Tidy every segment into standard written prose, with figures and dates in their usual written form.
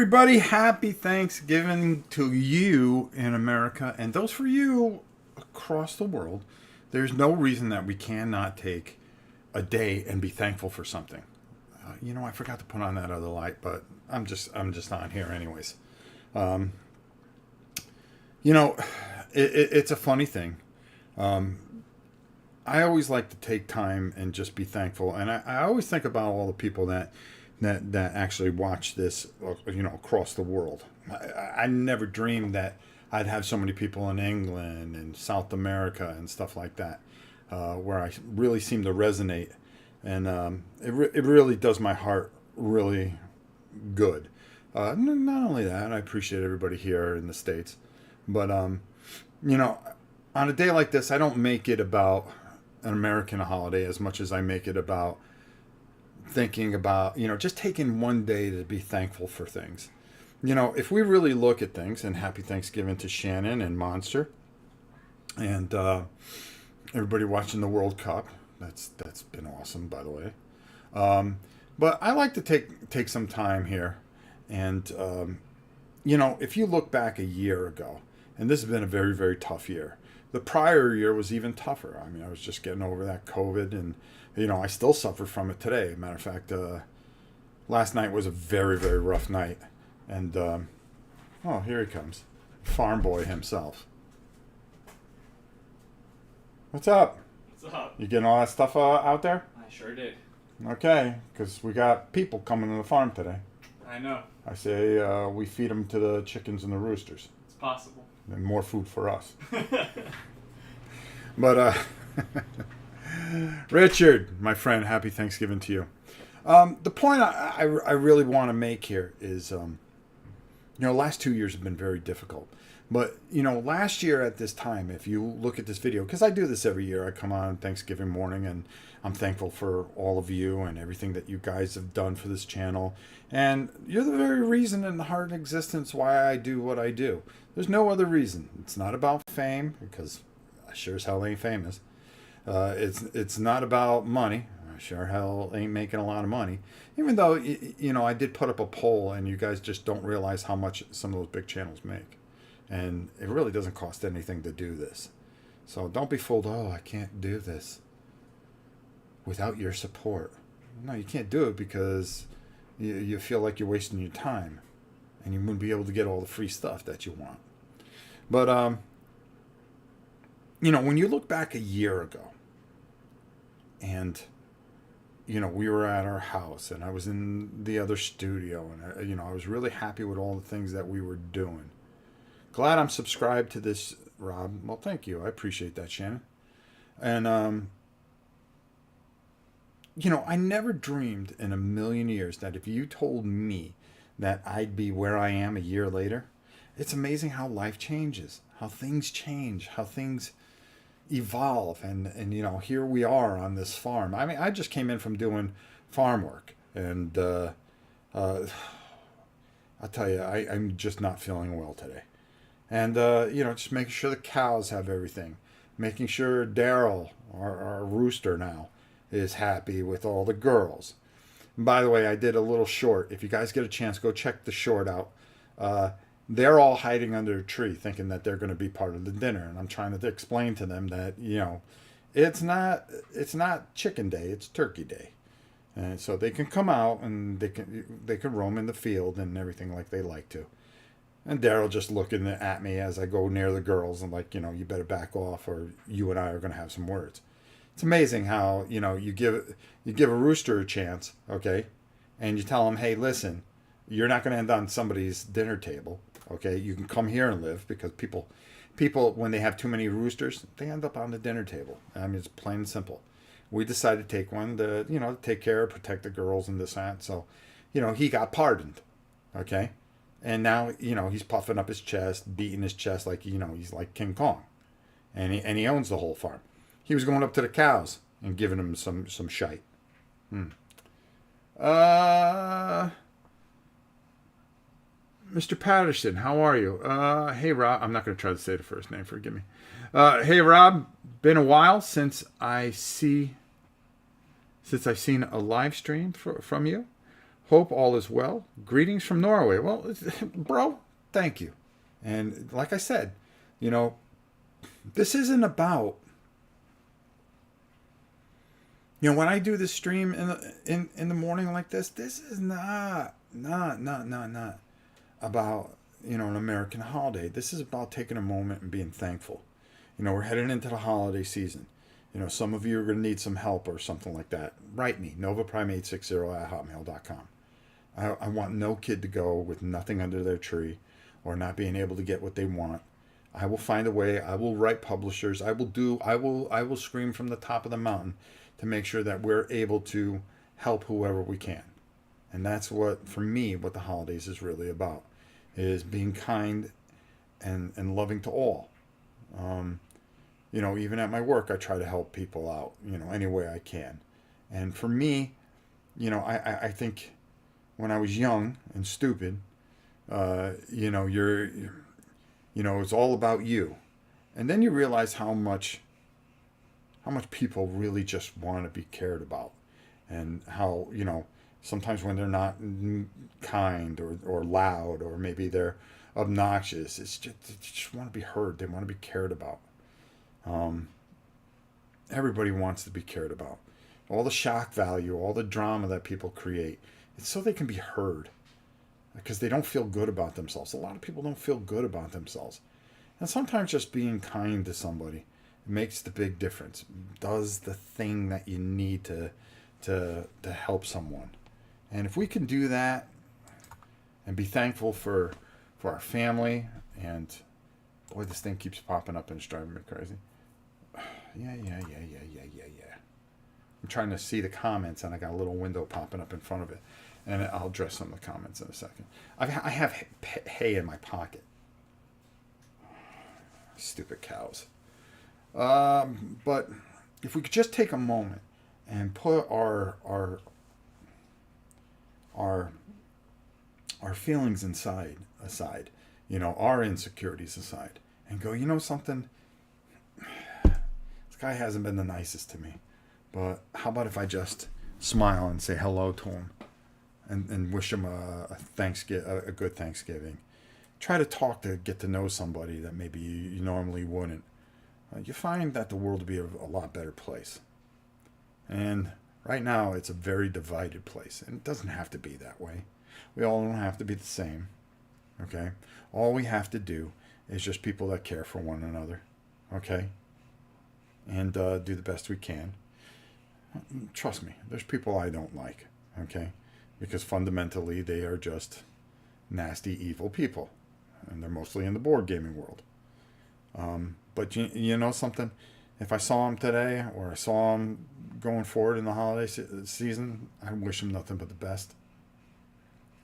everybody. Happy Thanksgiving to you in America and those for you across the world. There's no reason that we cannot take a day and be thankful for something. I forgot to put on that other light, but I'm just on here anyways. Um, it's a funny thing. I always like to take time and just be thankful, and I always think about all the people that actually watch this, across the world. I never dreamed that I'd have so many people in England and South America and stuff like that, where I really seem to resonate, and it really does my heart really good. Not only that, I appreciate everybody here in the States, but on a day like this, I don't make it about an American holiday as much as I make it about thinking about, just taking one day to be thankful for things. If we really look at things, and happy Thanksgiving to Shannon and Monster and everybody watching the World Cup. That's been awesome, by the way. But I like to take some time here. And, if you look back a year ago, and this has been a very, very tough year. The prior year was even tougher. I mean, I was just getting over that COVID, and I still suffer from it today. Matter of fact, last night was a very, very rough night. And, oh, here he comes. Farm boy himself. What's up? What's up? You getting all that stuff out there? I sure did. Okay, because we got people coming to the farm today. I know. I say we feed them to the chickens and the roosters. It's possible. And more food for us. But, Richard, my friend, happy Thanksgiving to you. The point I really want to make here is, last 2 years have been very difficult. But, last year at this time, if you look at this video, because I do this every year, I come on Thanksgiving morning and I'm thankful for all of you and everything that you guys have done for this channel. And you're the very reason in the heart of existence why I do what I do. There's no other reason. It's not about fame, because I sure as hell ain't famous. It's not about money. I sure hell ain't making a lot of money. Even though, I did put up a poll and you guys just don't realize how much some of those big channels make. And it really doesn't cost anything to do this. So don't be fooled, oh, I can't do this without your support. No, you can't do it because you feel like you're wasting your time. And you wouldn't be able to get all the free stuff that you want. But, when you look back a year ago, and, we were at our house, and I was in the other studio, and, I was really happy with all the things that we were doing. Glad I'm subscribed to this, Rob. Well, thank you. I appreciate that, Shannon. And, I never dreamed in a million years that if you told me that I'd be where I am a year later, it's amazing how life changes, how things change, how things evolve. And here we are on this farm. I mean, I just came in from doing farm work. And I'll tell you, I'm just not feeling well today. And, just making sure the cows have everything. Making sure Daryl, our rooster now, is happy with all the girls. And by the way, I did a little short. If you guys get a chance, go check the short out. They're all hiding under a tree thinking that they're going to be part of the dinner. And I'm trying to explain to them that, it's not chicken day, it's turkey day. And so they can come out and they can roam in the field and everything like they like to. And Daryl just looking at me as I go near the girls and like, you better back off or you and I are going to have some words. It's amazing how, you give a rooster a chance, okay? And you tell him, hey, listen, you're not going to end on somebody's dinner table, okay? You can come here and live, because people, when they have too many roosters, they end up on the dinner table. I mean, it's plain and simple. We decided to take one to, take care, protect the girls and this, that. So, he got pardoned, okay? And now, he's puffing up his chest, beating his chest like, he's like King Kong. And he owns the whole farm. He was going up to the cows and giving them some shite. Mr. Patterson, how are you? Hey, Rob. I'm not going to try to say the first name. Forgive me. Hey, Rob. Been a while since I've seen a live stream from you. Hope all is well. Greetings from Norway. Well, bro, thank you. And like I said, you know, this isn't about, when I do this stream in the morning like this is not about, an American holiday. This is about taking a moment and being thankful. We're heading into the holiday season. Some of you are going to need some help or something like that. Write me, novaprime860@hotmail.com. I want no kid to go with nothing under their tree or not being able to get what they want. I will find a way. I will write publishers. I will scream from the top of the mountain to make sure that we're able to help whoever we can. And that's for me, what the holidays is really about, is being kind and loving to all. Even at my work, I try to help people out, any way I can. And for me, I think when I was young and stupid, it's all about you. And then you realize how much people really just want to be cared about, and how, sometimes when they're not kind or loud, or maybe they're obnoxious, they just want to be heard. They want to be cared about. Everybody wants to be cared about. All the shock value, all the drama that people create, it's so they can be heard, because they don't feel good about themselves. A lot of people don't feel good about themselves. And sometimes just being kind to somebody makes the big difference. Does the thing that you need to help someone. And if we can do that and be thankful for our family, and boy, this thing keeps popping up and it's driving me crazy. Yeah. I'm trying to see the comments, and I got a little window popping up in front of it. And I'll address some of the comments in a second. I have hay in my pocket. Stupid cows. But if we could just take a moment and put our feelings aside, our insecurities aside, and go, something, this guy hasn't been the nicest to me, but how about if I just smile and say hello to him, and wish him a good Thanksgiving. Try to get to know somebody that maybe you normally wouldn't. You find that the world will be a lot better place. And right now, it's a very divided place. And it doesn't have to be that way. We all don't have to be the same. Okay? All we have to do is just people that care for one another. Okay? And do the best we can. Trust me, there's people I don't like. Okay? Because fundamentally, they are just nasty, evil people. And they're mostly in the board gaming world. But you know something? If I saw him today, or I saw him going forward in the holiday season, I wish him nothing but the best.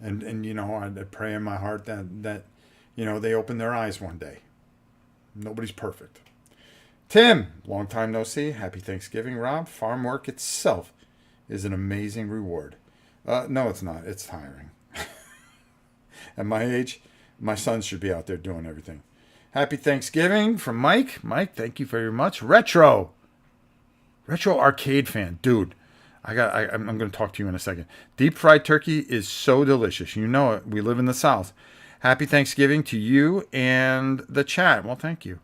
And I'd pray in my heart that they open their eyes one day. Nobody's perfect. Tim, long time no see. Happy Thanksgiving, Rob. Farm work itself is an amazing reward. No, it's not. It's tiring. At my age, my sons should be out there doing everything. Happy Thanksgiving from Mike. Mike, thank you very much. Retro arcade fan. Dude, I'm going to talk to you in a second. Deep fried turkey is so delicious. You know it. We live in the South. Happy Thanksgiving to you and the chat. Well, thank you.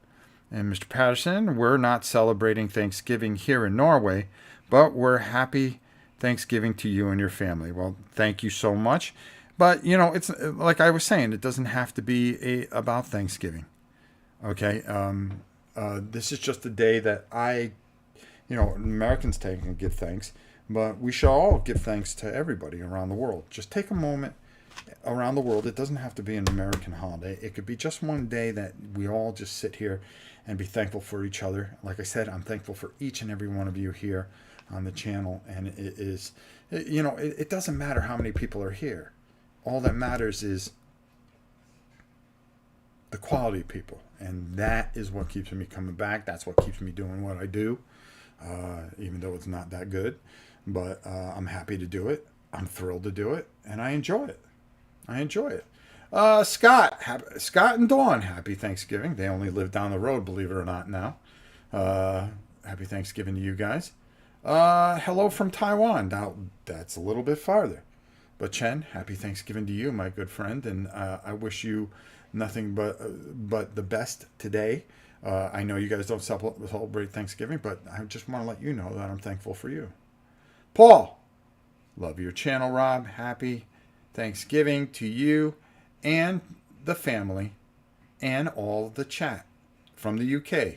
And Mr. Patterson, we're not celebrating Thanksgiving here in Norway, but we're happy Thanksgiving to you and your family. Well, thank you so much. But, it's like I was saying, it doesn't have to be about Thanksgiving. Okay? This is just a day that Americans take and give thanks, but we should all give thanks to everybody around the world. Just take a moment around the world. It doesn't have to be an American holiday. It could be just one day that we all just sit here and be thankful for each other. Like I said, I'm thankful for each and every one of you here on the channel, and it doesn't matter how many people are here. All that matters is the quality of people, and that is what keeps me coming back. That's what keeps me doing what I do, even though it's not that good. But I'm happy to do it. I'm thrilled to do it, and I enjoy it. Scott and Dawn, happy Thanksgiving. They only live down the road, believe it or not, now. Happy Thanksgiving to you guys. Hello from Taiwan. Now, that's a little bit farther. But Chen, happy Thanksgiving to you, my good friend, and I wish you nothing but the best today. I know you guys don't celebrate Thanksgiving, but I just want to let you know that I'm thankful for you. Paul, love your channel, Rob. Happy Thanksgiving to you and the family and all the chat from the UK.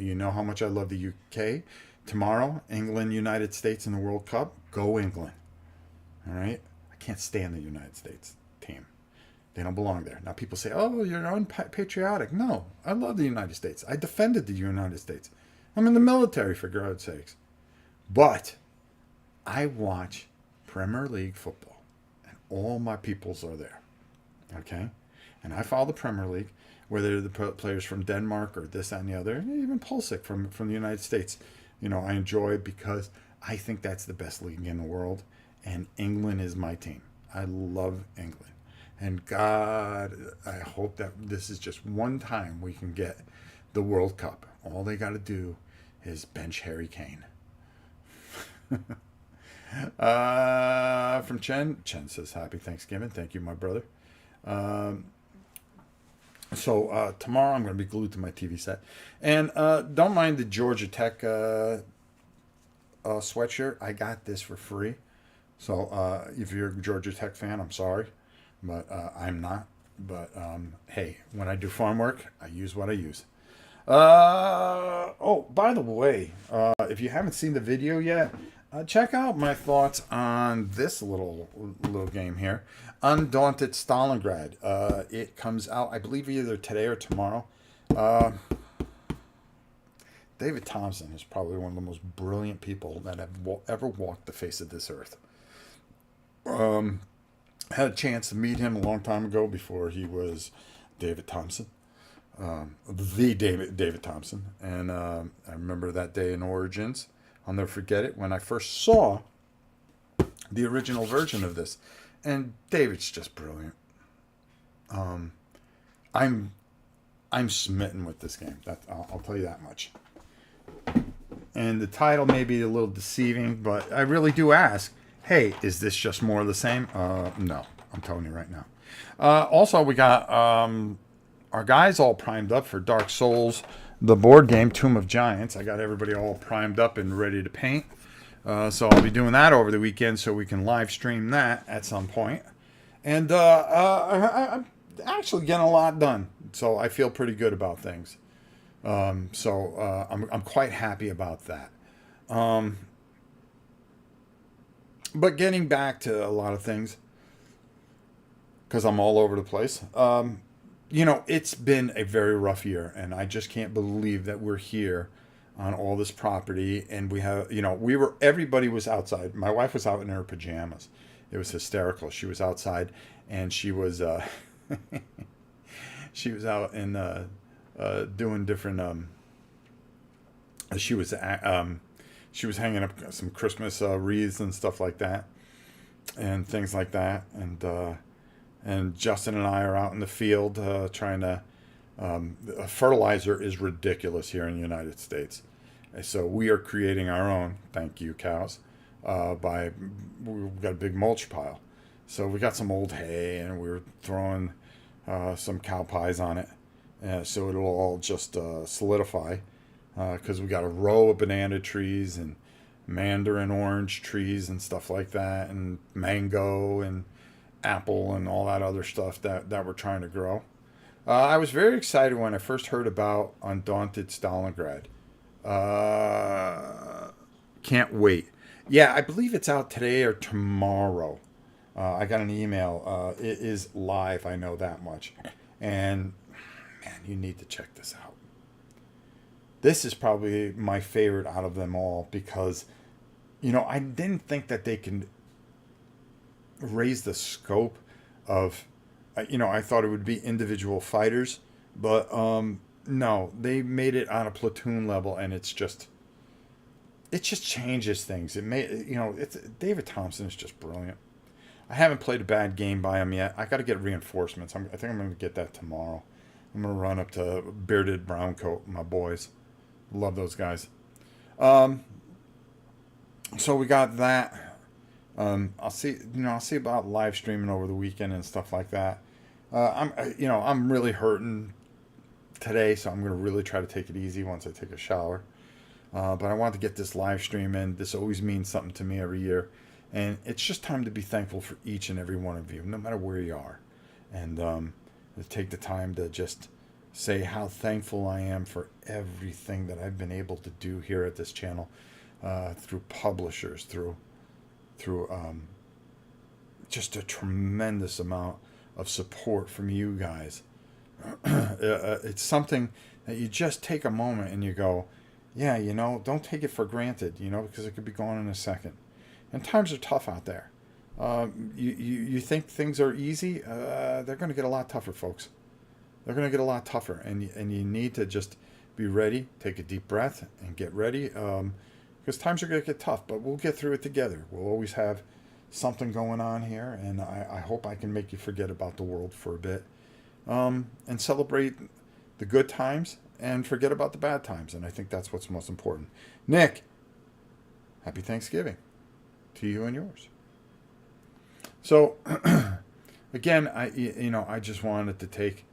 You know how much I love the UK. Tomorrow, England, United States in the World Cup. Go England. All right? I can't stand the United States team. They don't belong there. Now people say, oh, you're unpatriotic. No, I love the United States. I defended the United States. I'm in the military, for God's sakes. But I watch Premier League football, and all my peoples are there. Okay? And I follow the Premier League, whether the players from Denmark or this, that, and the other, even Pulisic from the United States. You know, I enjoy because I think that's the best league in the world, and England is my team. I love England. And God, I hope that this is just one time we can get the World Cup. All they got to do is bench Harry Kane. From Chen. Chen says, happy Thanksgiving. Thank you, my brother. So tomorrow I'm going to be glued to my TV set. And don't mind the Georgia Tech sweatshirt. I got this for free. So if you're a Georgia Tech fan, I'm sorry. But I'm not. But hey, when I do farm work, I use what I use. Oh, by the way, if you haven't seen the video yet, check out my thoughts on this little game here, Undaunted Stalingrad. It comes out, I believe, either today or tomorrow. David Thompson is probably one of the most brilliant people that have ever walked the face of this earth. Had a chance to meet him a long time ago before he was David Thompson. The David Thompson. And I remember that day in Origins. I'll never forget it when I first saw the original version of this. And David's just brilliant. I'm smitten with this game. I'll tell you that much. And the title may be a little deceiving, but I really do ask, hey, is this just more of the same? No, I'm telling you right now. Also, we got our guys all primed up for Dark Souls, the board game, Tomb of Giants. I got everybody all primed up and ready to paint. So I'll be doing that over the weekend so we can live stream that at some point. And I'm actually getting a lot done. So I feel pretty good about things. So I'm quite happy about that. But getting back to a lot of things, because I'm all over the place. You know, it's been a very rough year, and I just can't believe that we're here on all this property. And we have, you know, everybody was outside. My wife was out in her pajamas. It was hysterical. She was outside, and she was, she was out in, doing different, she was hanging up some Christmas wreaths and stuff like that, and things like that. And Justin and I are out in the field trying to. Fertilizer is ridiculous here in the United States, so we are creating our own. Thank you, cows. We've got a big mulch pile, so we got some old hay, and we're throwing some cow pies on it, so it'll all just solidify. Because we got a row of banana trees and mandarin orange trees and stuff like that, and mango and apple and all that other stuff that we're trying to grow. I was very excited when I first heard about Undaunted Stalingrad. Can't wait. Yeah, I believe it's out today or tomorrow. I got an email. It is live, I know that much. And, man, you need to check this out. This is probably my favorite out of them all because, you know, I didn't think that they can raise the scope of, you know, I thought it would be individual fighters, but no, they made it on a platoon level, and it just changes things. It made, you know, David Thompson is just brilliant. I haven't played a bad game by him yet. I got to get reinforcements. I think I'm going to get that tomorrow. I'm going to run up to Bearded Browncoat, my boys. Love those guys. So we got that. I'll see about live streaming over the weekend and stuff like that. I'm really hurting today, so I'm going to really try to take it easy once I take a shower. But I want to get this live stream in. This always means something to me every year. And it's just time to be thankful for each and every one of you, no matter where you are. And to take the time to just say how thankful I am for everything that I've been able to do here at this channel, through publishers, through just a tremendous amount of support from you guys. It's something that you just take a moment and you go, yeah, don't take it for granted, because it could be gone in a second. And times are tough out there. You think things are easy? They're going to get a lot tougher, folks. They're going to get a lot tougher, and you need to just be ready, take a deep breath, and get ready, because times are going to get tough, but we'll get through it together. We'll always have something going on here, and I hope I can make you forget about the world for a bit, and celebrate the good times and forget about the bad times, and I think that's what's most important. Nick, happy Thanksgiving to you and yours. So, again, I just wanted to take,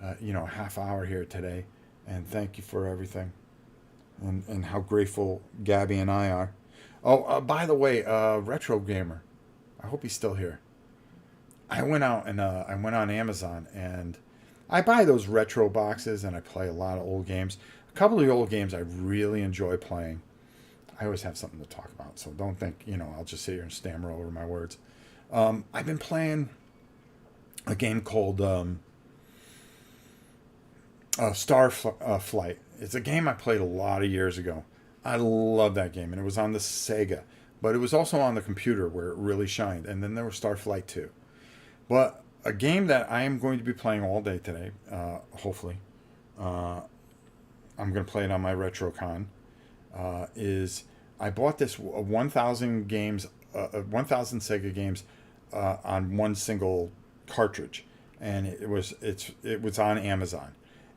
a half hour here today, and thank you for everything, and how grateful Gabby and I are. Oh, by the way, Retro Gamer, I hope he's still here. I went out and I went on Amazon, and I buy those retro boxes, and I play a lot of old games. A couple of the old games I really enjoy playing. I always have something to talk about, so don't think, I'll just sit here and stammer over my words. I've been playing a game called Flight. It's a game I played a lot of years ago. I love that game, and it was on the Sega, but it was also on the computer where it really shined. And then there was Starflight 2. But a game that I am going to be playing all day today, hopefully, I'm going to play it on my RetroCon, is I bought this 1,000 games, 1,000 Sega games on one single cartridge, and it was on Amazon.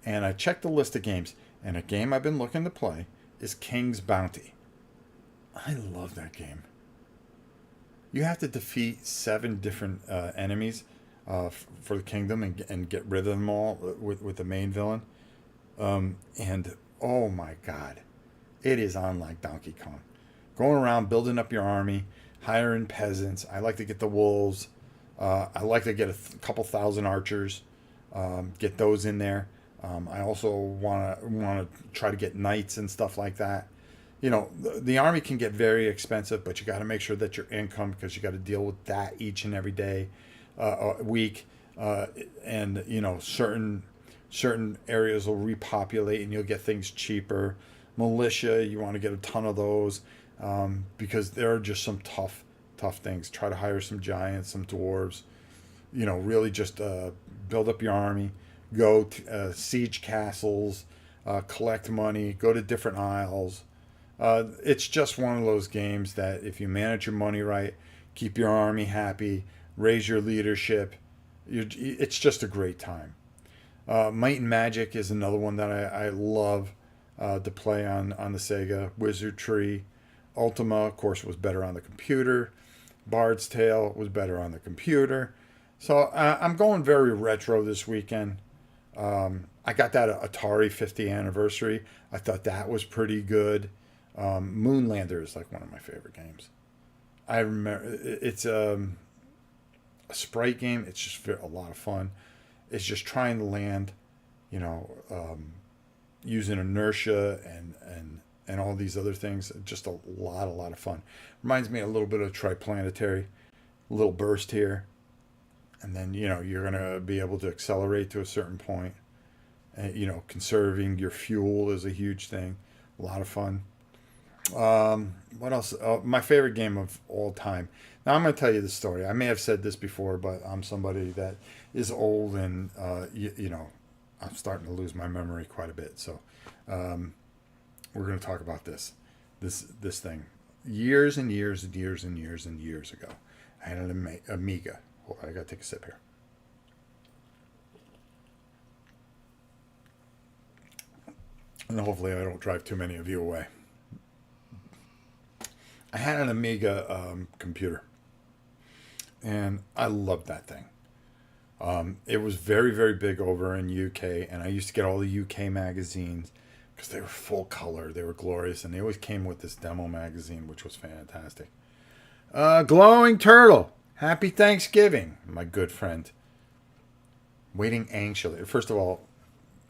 And I checked the list of games, and a game I've been looking to play is King's Bounty. I love that game. You have to defeat 7 different enemies for the kingdom and get rid of them all with the main villain. And oh my God, it is on like Donkey Kong. Going around building up your army, hiring peasants. I like to get the wolves. I like to get a couple thousand archers, get those in there. I also want to try to get knights and stuff like that. The army can get very expensive, but you got to make sure that your income, because you got to deal with that each and every day, week, and certain areas will repopulate and you'll get things cheaper. Militia, you want to get a ton of those, because there are just some tough things. Try to hire some giants, some dwarves. Really just build up your army. Go to siege castles, collect money, go to different isles. It's just one of those games that if you manage your money right, keep your army happy, raise your leadership, it's just a great time. Might and Magic is another one that I love to play on the Sega. Wizardry. Ultima, of course, was better on the computer. Bard's Tale was better on the computer. So I'm going very retro this weekend. I got that Atari 50th anniversary. I thought that was pretty good. Moonlander is like one of my favorite games. I remember it's a sprite game. It's just a lot of fun. It's just trying to land, using inertia and all these other things. Just a lot of fun. Reminds me a little bit of Triplanetary. A little burst here. And then, you're going to be able to accelerate to a certain point. And, conserving your fuel is a huge thing. A lot of fun. What else? My favorite game of all time. Now, I'm going to tell you the story. I may have said this before, but I'm somebody that is old and, I'm starting to lose my memory quite a bit. So we're going to talk about this thing. Years and years and years and years and years ago, I had an Amiga. Hold on, I got to take a sip here. And hopefully I don't drive too many of you away. I had an Amiga computer. and I loved that thing. It was very, very big over in UK, and I used to get all the UK magazines because they were full color, they were glorious, and they always came with this demo magazine, which was fantastic. Glowing Turtle, happy Thanksgiving, my good friend. Waiting anxiously. First of all,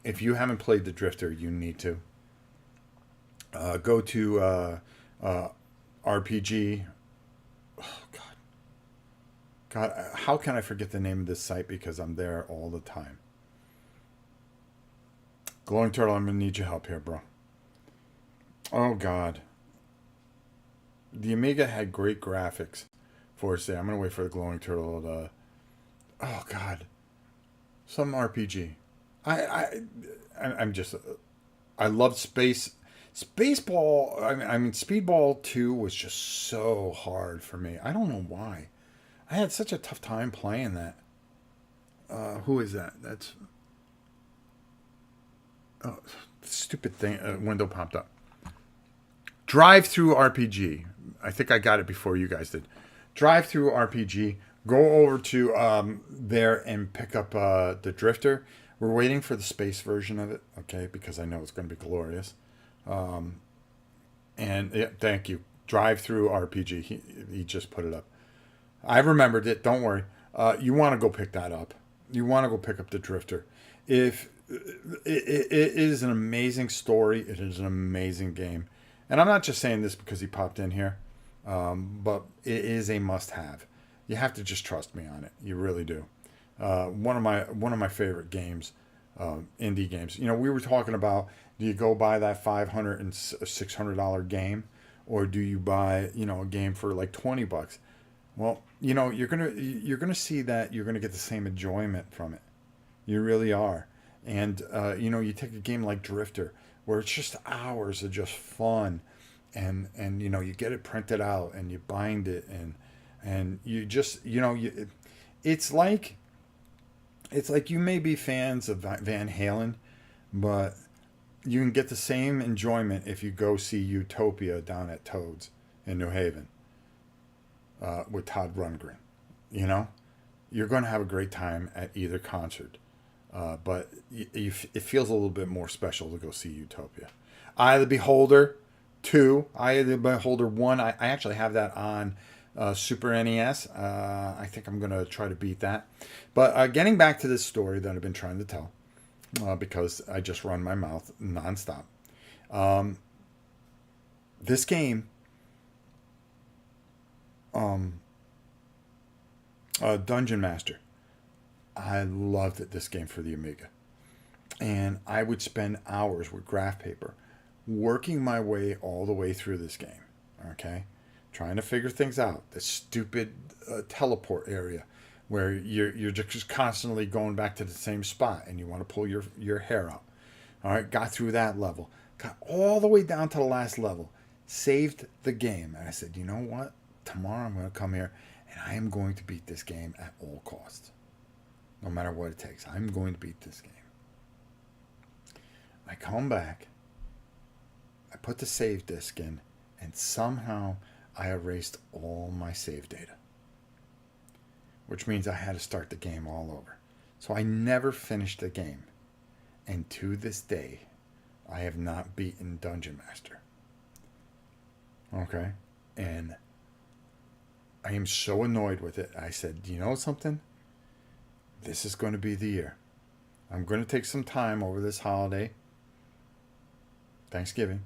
if you haven't played the Drifter, you need to go to RPG. Oh God, God, how can I forget the name of this site because I'm there all the time? Glowing Turtle, I'm gonna need your help here, bro. Oh God, the Amiga had great graphics for say. I'm gonna wait for the Glowing Turtle to. Oh God, some RPG. I I I'm just I loved Spaceball. I mean, Speedball 2 was just so hard for me. I don't know why. I had such a tough time playing that. Who is that? That's oh, stupid thing. Window popped up. Drive through RPG. I think I got it before you guys did. Drive through RPG. Go over to there and pick up the Drifter. We're waiting for the space version of it, okay? Because I know it's going to be glorious. And yeah, thank you. Drive through RPG. He just put it up. I remembered it. Don't worry. You want to go pick that up. You want to go pick up the Drifter. If it is an amazing story, it is an amazing game, and I'm not just saying this because he popped in here, but it is a must-have. You have to just trust me on it. You really do. One of my favorite games, indie games. You know, we were talking about, do you go buy that $500 and $600 game, or do you buy, you know, a game for like $20? Well, you know, you're gonna see that you're gonna get the same enjoyment from it. You really are. And you know, you take a game like Drifter, where it's just hours of just fun, and you know, you get it printed out and you bind it, and you just, you know, it's like it's like you may be fans of Van Halen, but you can get the same enjoyment if you go see Utopia down at Toads in New Haven with Todd Rundgren. You know, you're going to have a great time at either concert, but it feels a little bit more special to go see Utopia. Eye of the Beholder 2, Eye of the Beholder 1. I actually have that on Super NES. I think I'm going to try to beat that. But getting back to this story that I've been trying to tell, because I just run my mouth nonstop. This game, Dungeon Master, I loved it, this game for the Amiga. And I would spend hours with graph paper working my way all the way through this game. Okay? Trying to figure things out. The stupid teleport area where you're just constantly going back to the same spot and you want to pull your hair out. All right, got through that level. Got all the way down to the last level. Saved the game. And I said, you know what? Tomorrow I'm going to come here and I am going to beat this game at all costs. No matter what it takes. I'm going to beat this game. I come back. I put the save disk in, and somehow I erased all my save data. Which means I had to start the game all over. So I never finished the game. And to this day, I have not beaten Dungeon Master. Okay? And I am so annoyed with it. I said, you know something? This is going to be the year. I'm going to take some time over this holiday, Thanksgiving.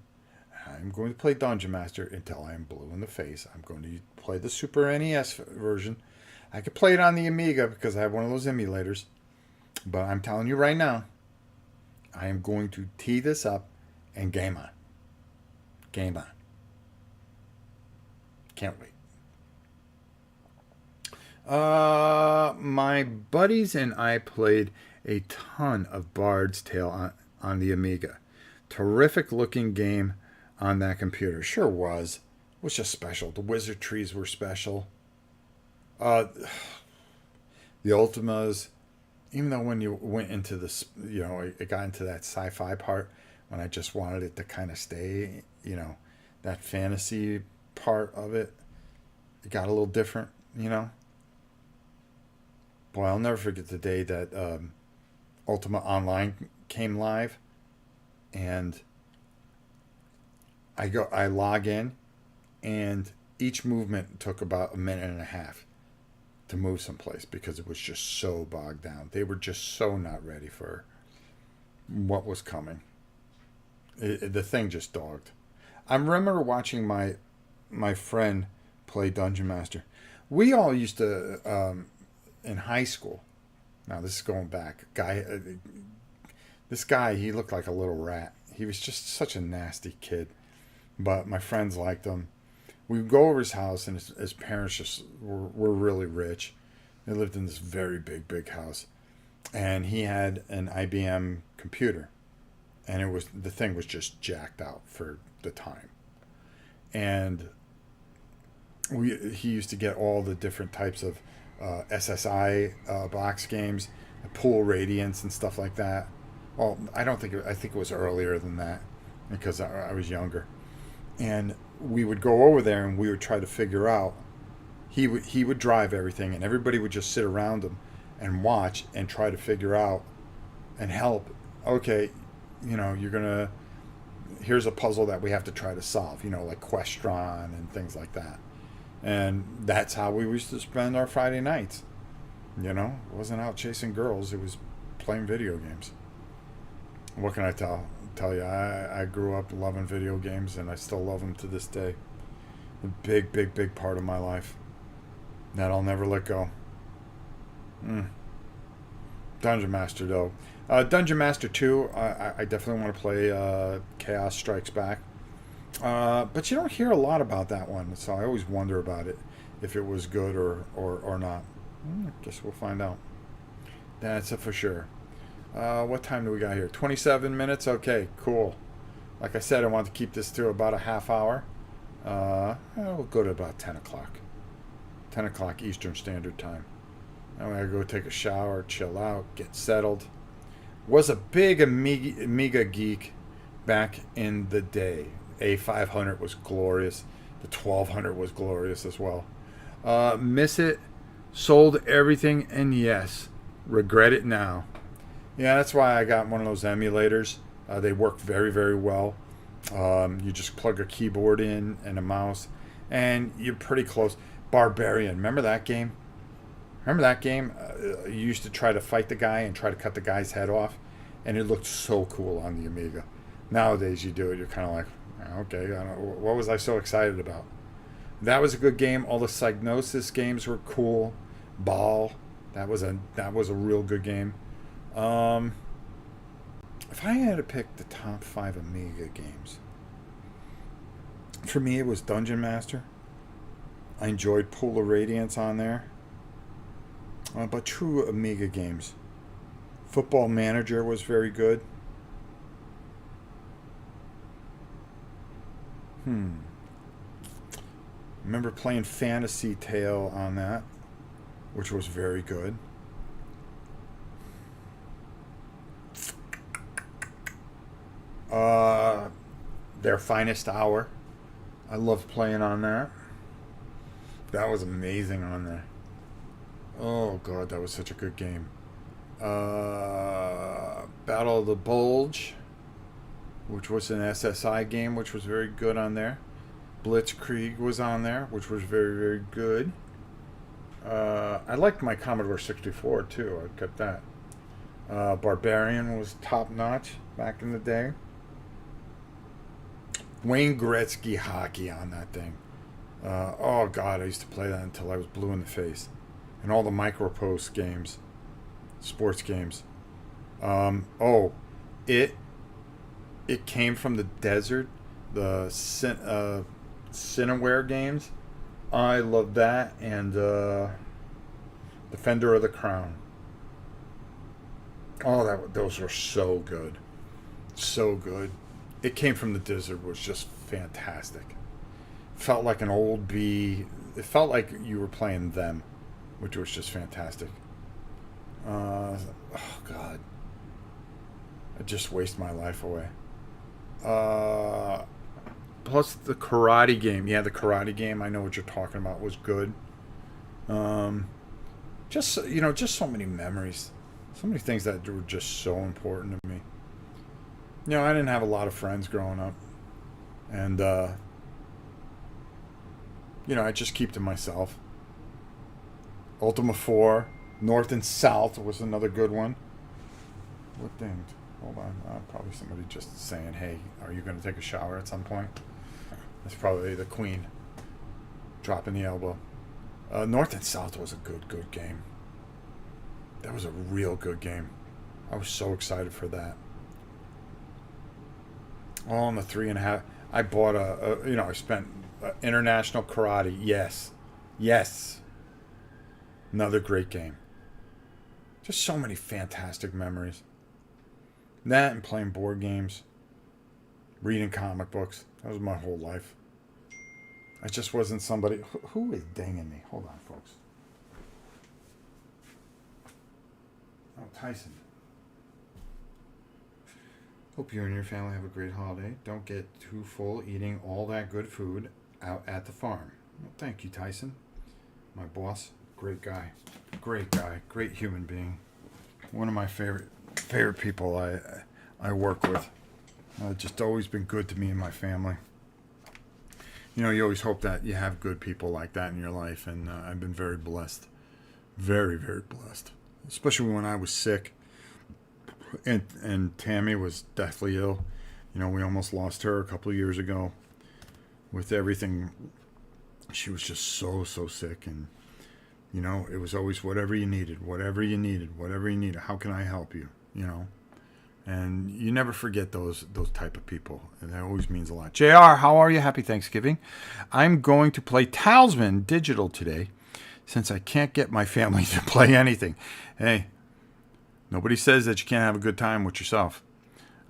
I'm going to play Dungeon Master until I am blue in the face. I'm going to play the Super NES version. I could play it on the Amiga because I have one of those emulators. But I'm telling you right now, I am going to tee this up and game on. Game on. Can't wait. My buddies and I played a ton of Bard's Tale on the Amiga. Terrific looking game on that computer. Sure was. It was just special. The wizard trees were special. The Ultimas, even though when you went into this, you know, it got into that sci-fi part when I just wanted it to kind of stay, you know, that fantasy part of it, it got a little different, you know. Boy, I'll never forget the day that Ultima Online came live, and I log in, and each movement took about a minute and a half to move someplace because it was just so bogged down. They were just so not ready for what was coming. The thing just dogged. I remember watching my friend play Dungeon Master. We all used to in high school. Now this is going back. This guy, he looked like a little rat. He was just such a nasty kid, but my friends liked him. We would go over his house, and his parents just were really rich. They lived in this very big house, and he had an IBM computer, and the thing was just jacked out for the time. And he used to get all the different types of SSI box games, Pool Radiance and stuff like that. Well, I think it was earlier than that because I was younger. And we would go over there and we would try to figure out. He would drive everything, and everybody would just sit around him and watch and try to figure out and help. Okay, here's a puzzle that we have to try to solve, like Questron and things like that. And that's how we used to spend our Friday nights. It wasn't out chasing girls, it was playing video games. What can I tell you? I grew up loving video games, and I still love them to this day. A big part of my life that I'll never let go. Dungeon Master, though. Dungeon Master 2, I definitely want to play Chaos Strikes Back. But you don't hear a lot about that one, so I always wonder about it, if it was good or not. I guess we'll find out. That's it for sure. What time do we got here? 27 minutes? Okay, cool. Like I said, I want to keep this to about a half hour. We'll go to about 10 o'clock. 10 o'clock Eastern Standard Time. Now I go take a shower, chill out, get settled. Was a big Amiga geek back in the day. A500 was glorious. The 1200 was glorious as well. Miss it. Sold everything, and yes, regret it now. Yeah, that's why I got one of those emulators. They work very well. You just plug a keyboard in and a mouse, and you're pretty close. Barbarian, remember that game? You used to try to fight the guy and try to cut the guy's head off, and it looked so cool on the Amiga. Nowadays, you do it, you're kind of like, okay, what was I so excited about? That was a good game. All the Psygnosis games were cool. Ball, that was a real good game. If I had to pick the top 5 Amiga games, for me it was Dungeon Master. I enjoyed Pool of Radiance on there. But true Amiga games. Football Manager was very good. Remember playing Fantasy Tale on that, which was very good. Their Finest Hour. I loved playing on that. That was amazing on there. Oh god, that was such a good game. Battle of the Bulge, which was an SSI game, which was very good on there. Blitzkrieg was on there, which was very good. I liked my Commodore 64 too. I got that. Barbarian was top notch back in the day. Wayne Gretzky hockey on that thing. Oh god, I used to play that until I was blue in the face. And all the Micropost games, sports games. It came from the desert. The Cineware games. I love that, and Defender of the Crown. Oh, those were so good. So good. It Came from the Desert was just fantastic. Felt like an old B. It felt like you were playing them, which was just fantastic. Oh, God. I just waste my life away. Plus the karate game. Yeah, the karate game, I know what you're talking about, was good. Just just so many memories, so many things that were just so important to me. I didn't have a lot of friends growing up, and I just keep to myself. Ultima 4, North and South was another good one. What dinged? Hold on. Probably somebody just saying, hey, are you going to take a shower at some point? That's probably the Queen dropping the elbow. North and South was a good game. That was a real good game. I was so excited for that. All in the 3.5. I bought I spent international karate. Yes. Yes. Another great game. Just so many fantastic memories. That and playing board games, reading comic books. That was my whole life. I just wasn't somebody. Who is dinging me? Hold on, folks. Oh, Tyson. Hope you and your family have a great holiday. Don't get too full eating all that good food out at the farm. Well, thank you, Tyson. My boss. Great guy. Great guy. Great human being. One of my favorite people I work with. Just always been good to me and my family. You always hope that you have good people like that in your life, and I've been very blessed. Very, very blessed. Especially when I was sick and Tammy was deathly ill. We almost lost her a couple of years ago with everything. She was just so sick, and it was always whatever you needed. How can I help you? And you never forget those type of people, and that always means a lot. JR, how are you? Happy Thanksgiving. I'm going to play Talisman Digital today, since I can't get my family to play anything. Hey, nobody says that you can't have a good time with yourself.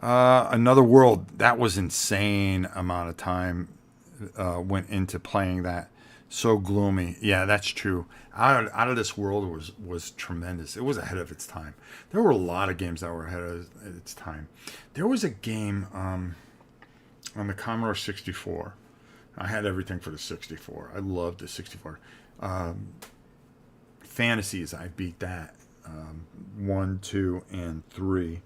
Another World, that was insane amount of time went into playing that. So gloomy. Yeah, that's true. Out of This World was tremendous. It was ahead of its time. There were a lot of games that were ahead of its time. There was a game on the Commodore 64. I had everything for the 64. I loved the 64. Fantasies, I beat that. 1, 2, and 3.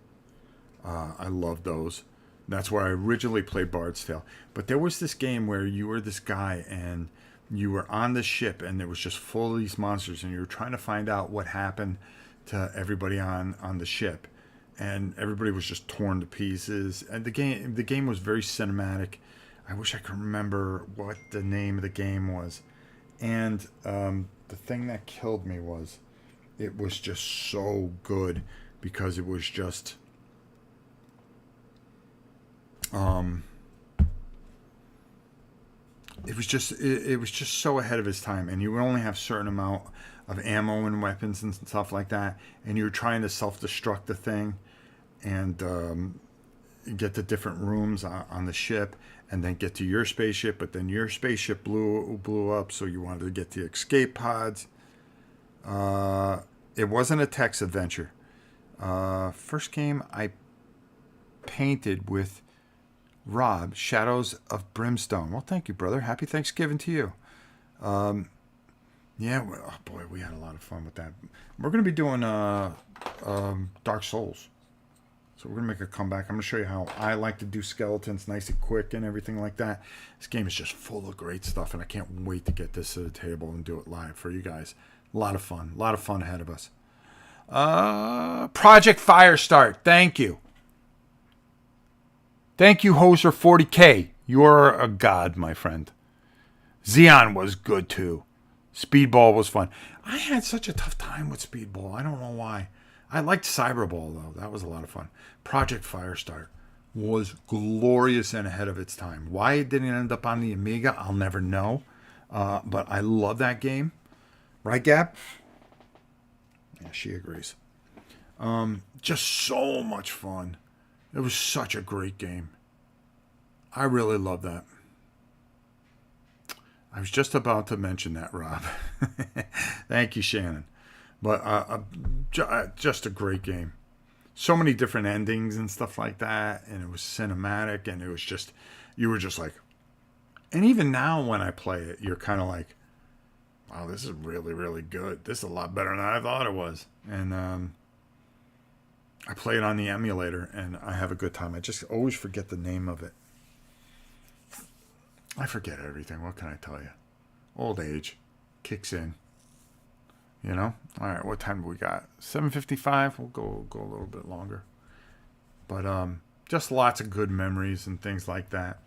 I loved those. That's where I originally played Bard's Tale. But there was this game where you were this guy and you were on the ship and it was just full of these monsters and you were trying to find out what happened to everybody on the ship. And everybody was just torn to pieces. And the game was very cinematic. I wish I could remember what the name of the game was. And the thing that killed me was it was just so good because it was just it was just so ahead of its time, and you would only have a certain amount of ammo and weapons and stuff like that, and you were trying to self-destruct the thing and get to different rooms on the ship and then get to your spaceship, but then your spaceship blew up, so you wanted to get the escape pods. It wasn't a text adventure. First game I painted with Rob, Shadows of Brimstone. Well, thank you, brother. Happy Thanksgiving to you. Yeah, oh boy, we had a lot of fun with that. We're going to be doing Dark Souls. So we're going to make a comeback. I'm going to show you how I like to do skeletons nice and quick and everything like that. This game is just full of great stuff, and I can't wait to get this to the table and do it live for you guys. A lot of fun. A lot of fun ahead of us. Project Firestart. Thank you. Thank you, Hoser 40K. You're a god, my friend. Xeon was good, too. Speedball was fun. I had such a tough time with Speedball. I don't know why. I liked Cyberball, though. That was a lot of fun. Project Firestart was glorious and ahead of its time. Why it didn't end up on the Amiga, I'll never know. But I love that game. Right, Gab? Yeah, she agrees. Just so much fun. It was such a great game. I really love that. I was just about to mention that, Rob. Thank you, Shannon. But just a great game. So many different endings and stuff like that. And it was cinematic. And it was just, you were just like, and even now when I play it, you're kind of like, wow, this is really, really good. This is a lot better than I thought it was. And I play it on the emulator, and I have a good time. I just always forget the name of it. I forget everything. What can I tell you? Old age kicks in. You know? All right, what time do we got? 7:55. We'll go a little bit longer. But just lots of good memories and things like that.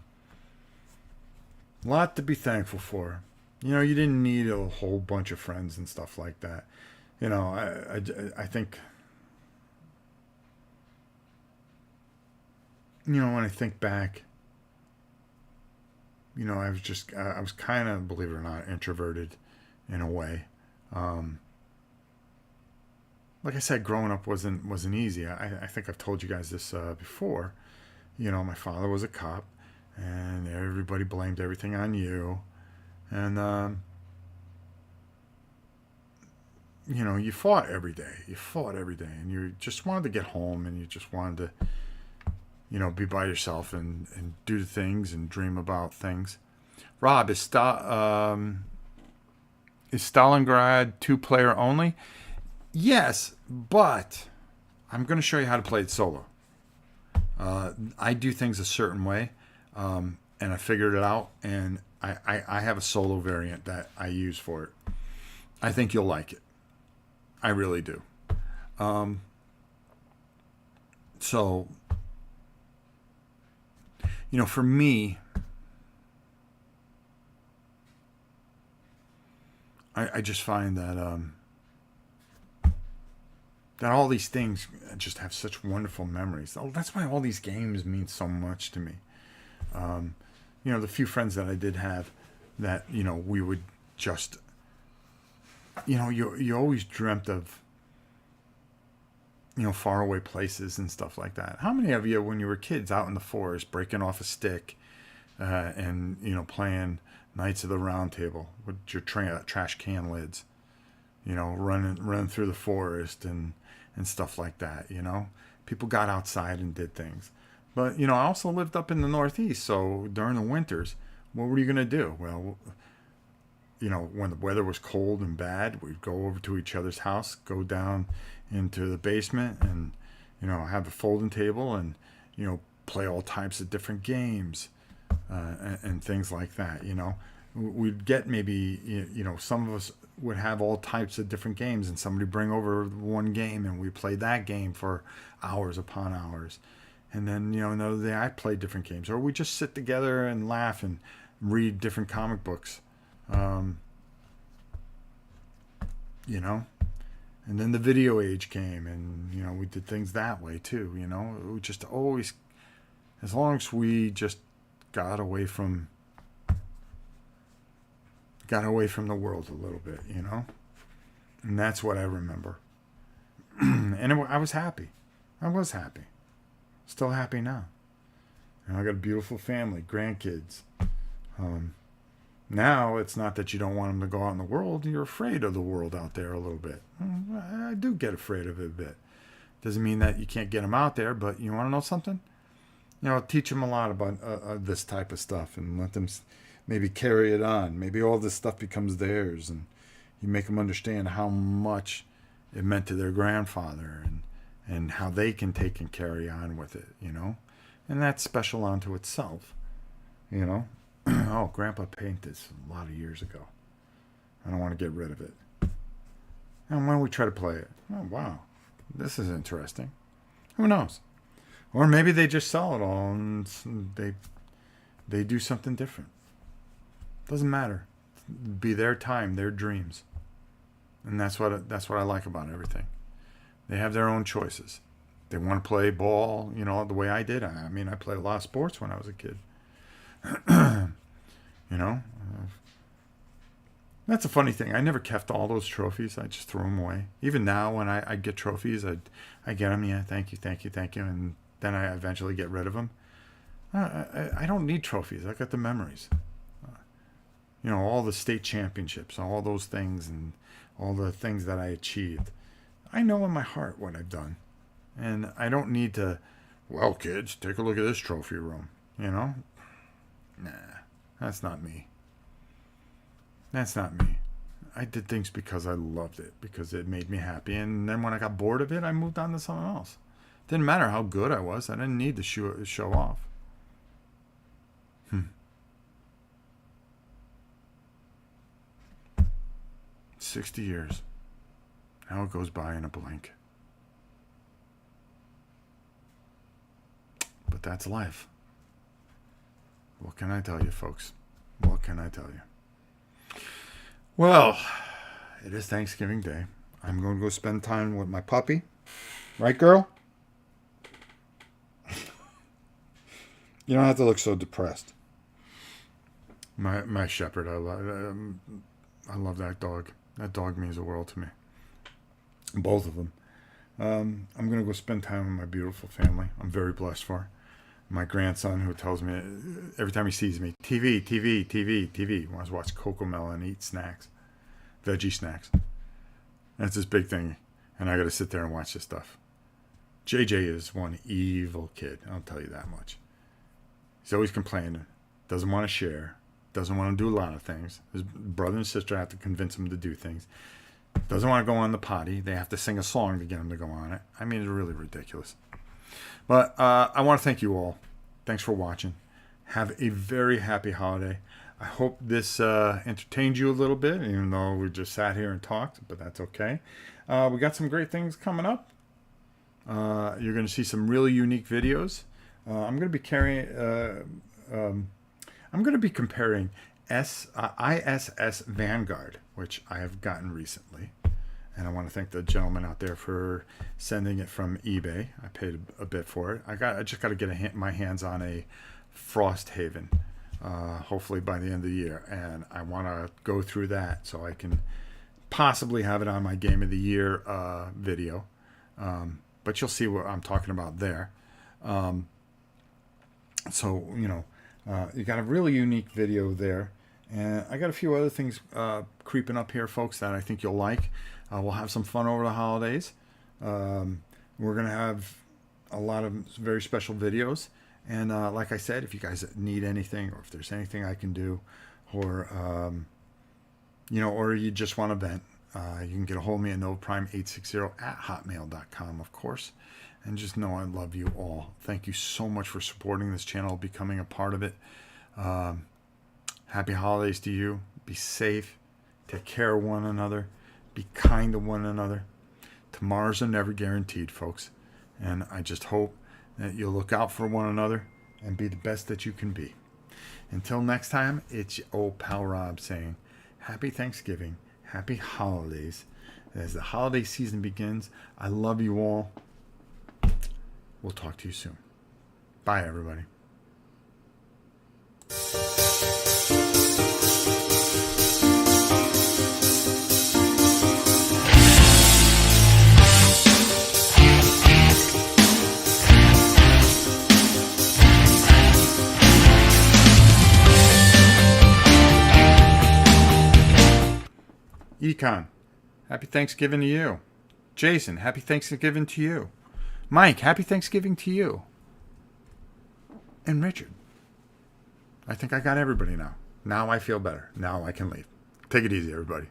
A lot to be thankful for. You know, you didn't need a whole bunch of friends and stuff like that. You know, I think, you know, when I think back, you know, I was kind of, believe it or not, introverted in a way. Um, like I said, growing up wasn't easy. I think I've told you guys this before. You know, my father was a cop, and everybody blamed everything on you, and you know, you fought every day. You fought every day, and you just wanted to get home, and you just wanted to, you know, be by yourself and do things and dream about things. Rob, is Stalingrad 2-player only? Yes, but I'm going to show you how to play it solo. I do things a certain way, and I figured it out, and I have a solo variant that I use for it. I think you'll like it. I really do. So, you know, for me, I just find that all these things just have such wonderful memories. That's why all these games mean so much to me. You know, the few friends that I did have, that, you know, we would just, you know, you always dreamt of, you know, faraway places and stuff like that. How many of you, when you were kids, out in the forest, breaking off a stick, and, you know, playing Knights of the Round Table with your trash can lids, you know, running through the forest and stuff like that, you know? People got outside and did things. But, you know, I also lived up in the Northeast, so during the winters, what were you going to do? Well, you know, when the weather was cold and bad, we'd go over to each other's house, go down into the basement, and, you know, have a folding table and, you know, play all types of different games, and things like that, you know. We'd get maybe, you know, some of us would have all types of different games, and somebody bring over one game, and we played that game for hours upon hours. And then, you know, another day I played different games, or we just sit together and laugh and read different comic books, you know. And then the video age came, and, you know, we did things that way too, you know. We just always, as long as we just got away from the world a little bit, you know. And that's what I remember. And I was happy. I was happy. Still happy now. And I got a beautiful family, grandkids. Now it's not that you don't want them to go out in the world. You're afraid of the world out there a little bit. I do get afraid of it a bit. Doesn't mean that you can't get them out there, but you want to know something? You know, teach them a lot about this type of stuff, and let them maybe carry it on. Maybe all this stuff becomes theirs, and you make them understand how much it meant to their grandfather, and how they can take and carry on with it, you know. And that's special unto itself, you know. Oh, Grandpa painted this a lot of years ago. I don't want to get rid of it. And why don't we try to play it? Oh, wow. This is interesting. Who knows? Or maybe they just sell it all and they do something different. Doesn't matter. Be their time, their dreams. And that's what I like about everything. They have their own choices. They want to play ball, you know, the way I did. I mean, I played a lot of sports when I was a kid. You know, that's a funny thing. I never kept all those trophies. I just threw them away. Even now, when I get trophies, I get them. Yeah, thank you, and then I eventually get rid of them. I don't need trophies. I got the memories. You know, all the state championships, all those things, and all the things that I achieved. I know in my heart what I've done, and I don't need to. Well, kids, take a look at this trophy room. You know. Nah, that's not me. That's not me. I did things because I loved it, because it made me happy. And then when I got bored of it, I moved on to something else. Didn't matter how good I was. I didn't need to show off. 60 years. How it goes by in a blink. But that's life. What can I tell you, folks? What can I tell you? Well, it is Thanksgiving Day. I'm going to go spend time with my puppy. Right, girl? You don't have to look so depressed. My shepherd, I love that dog. That dog means the world to me. Both of them. I'm going to go spend time with my beautiful family. I'm very blessed for her. My grandson, who tells me every time he sees me, TV, TV, TV, TV. He wants to watch Cocomelon and eat snacks, veggie snacks. That's his big thing. And I got to sit there and watch this stuff. JJ is one evil kid. I'll tell you that much. He's always complaining. Doesn't want to share. Doesn't want to do a lot of things. His brother and sister have to convince him to do things. Doesn't want to go on the potty. They have to sing a song to get him to go on it. I mean, it's really ridiculous. But I want to thank you all. Thanks for watching. Have a very happy holiday. I hope this entertained you a little bit, even though we just sat here and talked, but that's okay. We got some great things coming up. You're going to see some really unique videos. I'm going to be comparing ISS Vanguard, which I have gotten recently. And I want to thank the gentleman out there for sending it from eBay. I paid a bit for it. I just got to get my hands on a Frosthaven, hopefully by the end of the year. And I want to go through that so I can possibly have it on my Game of the Year video. But you'll see what I'm talking about there. So, you got a really unique video there. And I got a few other things creeping up here, folks, that I think you'll like. We'll have some fun over the holidays. We're going to have a lot of very special videos. And like I said, if you guys need anything, or if there's anything I can do, or, or you just want to vent, you can get a hold of me at novaprime860@hotmail.com, of course. And just know I love you all. Thank you so much for supporting this channel, becoming a part of it. Happy holidays to you. Be safe. Take care of one another. Be kind to one another. Tomorrows are never guaranteed, folks. And I just hope that you'll look out for one another and be the best that you can be. Until next time, it's your old pal Rob saying, Happy Thanksgiving. Happy holidays. As the holiday season begins, I love you all. We'll talk to you soon. Bye, everybody. Econ, happy Thanksgiving to you. Jason, happy Thanksgiving to you. Mike, happy Thanksgiving to you. And Richard. I think I got everybody now. Now I feel better. Now I can leave. Take it easy, everybody.